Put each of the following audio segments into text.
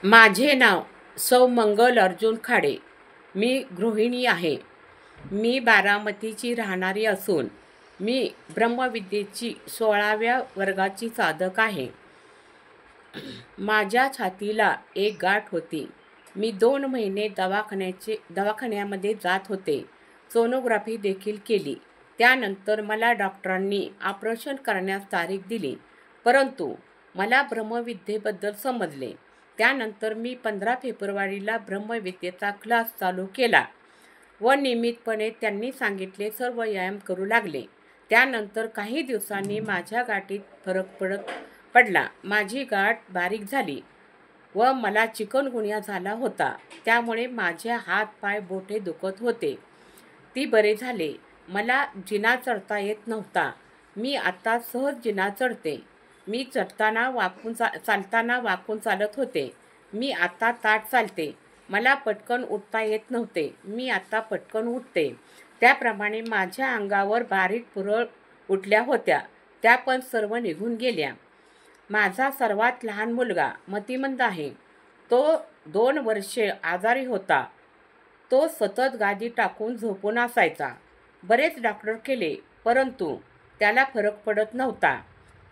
माझे नाव सौ मंगल अर्जुन खाडे. मी गृहिणी आहे. मी बारामतीची राहणारी असून मी ब्रह्मविद्येची 16व्या वर्गाची साधक आहे. माझ्या छातीला एक गाठ होती. मी 2 महिने दवाखान्यामध्ये जात होते. सोनोग्राफी देखील केली. त्यानंतर मला डॉक्टरांनी ऑपरेशन करण्यास तारीख दिली. परंतु मला ब्रह्मविद्येबद्दल समजले. त्यानंतर मी 15 फेब्रुवारीला ब्रह्मविद्येचा क्लास चालू केला व नियमितपणे त्यांनी सांगितले सर्व व्यायाम करू लागले. त्यानंतर काही दिवसांनी माझ्या गाठीत फरक पडला. माझी गाठ बारीक झाली व मला चिकनगुन्या झाला होता. त्यामुळे माझे हात पाय बोटे दुखत होते. ती बरे झाले. मला जिना चढता येत नव्हता. मी आता सहज जिना चढते. मी चालताना वाकून चालत होते. मी आता ताठ चालते. मला पटकन उठता येत नव्हते. मी आता पटकन उठते. त्याप्रमाणे माझ्या अंगावर बारीक पुरळ उठल्या होत्या, त्या पण सर्व निघून गेल्या. माझा सर्वात लहान मुलगा मतिमंद आहे. तो 2 वर्षे आजारी होता. तो सतत गादी टाकून झोपून असायचा. बरेच डॉक्टर केले, परंतु त्याला फरक पडत नव्हता.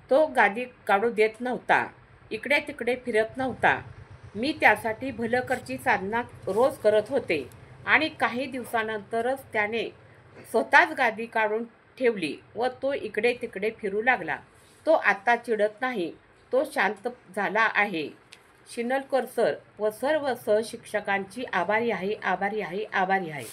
तो गादी काढू देत नव्हता. इकडे तिकडे फिरत नव्हता. मी त्यासाठी भलकरची साधना रोज करत होते आणि काही दिवसानंतरच त्याने स्वतःच गादी काढून ठेवली व तो इकडे तिकडे फिरू लागला. तो आता चिडत नाही. तो शांत झाला आहे. शिनलकर सर व सर्व सहशिक्षकांची आभारी आहे.